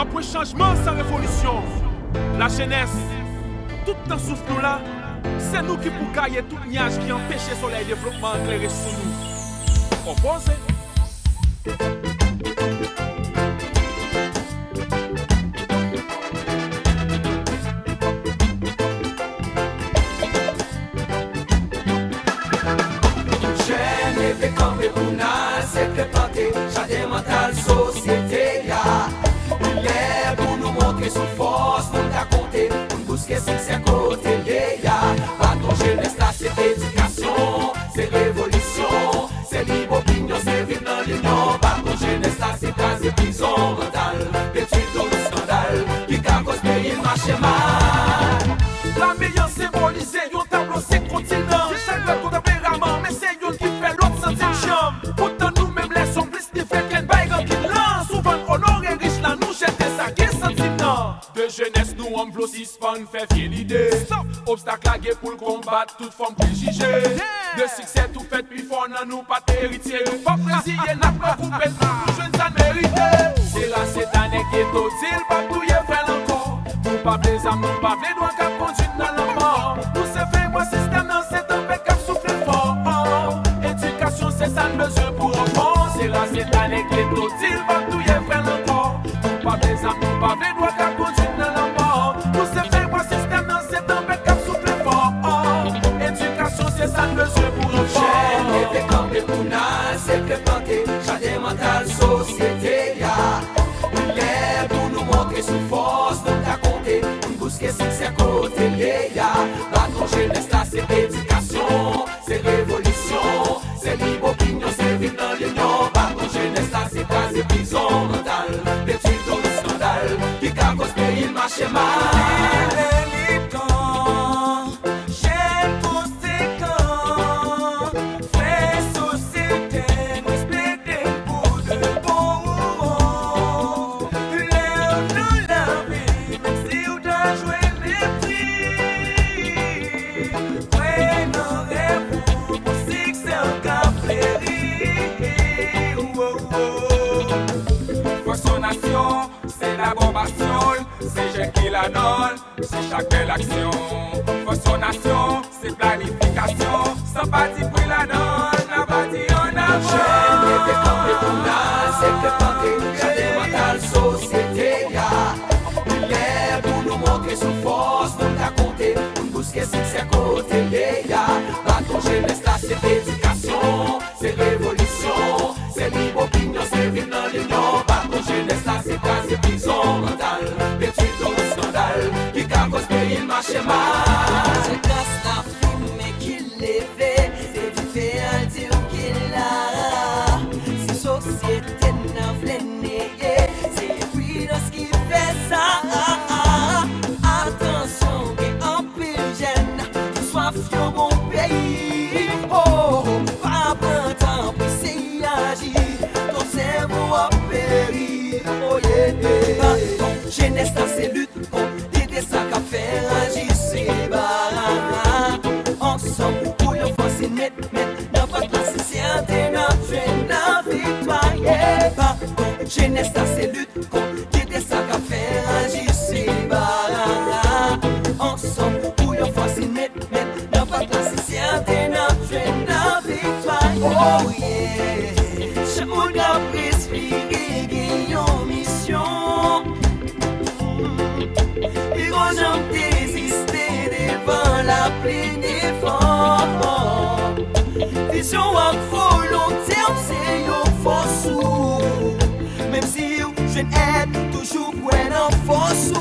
Après changement sans révolution, la jeunesse, tout le temps souffle nous là, c'est nous qui pour cailler tout nuage qui empêche le soleil développement éclairé sur nous. Opposé. C'est préparé, chacun mental, société, ya. Il est pour nous montrer sous force, nous t'a compté, pour nous bousquer si c'est côté, ya. Pas ton jeunesse là, c'est éducation, c'est révolution, c'est libre opinion, c'est vivre dans l'union. Pas ton jeunesse là, c'est caser prison mentale, d'études dans le scandale, qui a cause pays le marché mal. La meilleure symbolisée, yon tableau c'est continent. Chaque fois qu'on tempérament, mais c'est yon qui fait l'autre sentir chambre. Pourtant nous-mêmes les somplices qui fait qu'elle baille qui lance. Souvent honoré riche là, nous jeter ça qui est sentiment. De jeunesse nous on v'lot si spawn fait fier l'idée. Obstacle à guerre pour le combattre, toute forme préjugée. De succès tout fait puis fort dans nous pas héritier. Pas président n'a pas coupé tout jeunes ça mérité. C'est là cette année qui est au deal, pas tout y est fait encore. Nous pas les âmes, nous pas les doigts qu'à conduire dans la mort. Nous c'est fait moi système dans cet empêche qu'à souffler fort. Éducation c'est ça le besoin pour enfants. C'est là cette année qui est au deal, pas tout y est fait encore. Nous pas les âmes, nous pas les doigts qu'à conduire dans la mort. Nous c'est fait moi système dans cet empêche qu'à souffler fort. Éducation c'est ça le besoin pour enfants. J'ai fait comme des pounales, c'est préparé, chacun mental, société, ya. Il est pour nous montrer sous force, nous t'a compté, pour nous bousquer si c'est côté, ya. Pas ton jeunesse là, c'est éducation, c'est révolution, c'est libre opinion, c'est vivre dans l'union. Pas ton jeunesse là, c'est caser prison mentale, d'études dans le scandale, qui a cause pays le marché mal. C'est la bombe à fiole, c'est je qui la donne, c'est chaque belle action. Fonction nation, c'est planification, sans parti pour la donne, la partie en avant. J'ai fait comme des pounales, c'est préparé, chacun mental, société, ya. Il est pour nous montrer sous force, nous t'a compté, pour nous bousquer si c'est côté, ya. Pas ton jeunesse là, c'est éducation, c'est révolution, c'est libre opinion, c'est vivre dans l'union. Pas ton jeunesse là, c'est caser prison mentale, d'études dans le scandale, qui a cause pays le marché mal. C'est grâce à film qu'il levait, c'est différent dire qu'il a. Si société n'a vlené, c'est lui dans ce qui fait ça. Attention, et en pile jeune, soif au bon pays. Oh, pas prendre temps pour s'y agir, ton cerveau a péri. Oh yeah, jeunesse dans ses luttes, t'aider ça qu'à faire agir, c'est barra. Ensemble, pour yon force net, n'a pas de place, c'est un notre victoire, yeah. Jeunesse dans ses luttes, t'aider ça qu'à faire agir, c'est barra. Ensemble, pour yon force net, n'a pas de place, c'est un notre victoire, oh yeah. Chaque monde a respirer, gagnons mission. Et quand j'en désisté devant la pleine effort, vision à volonté, c'est une force. Même si je n'aime toujours pour un force.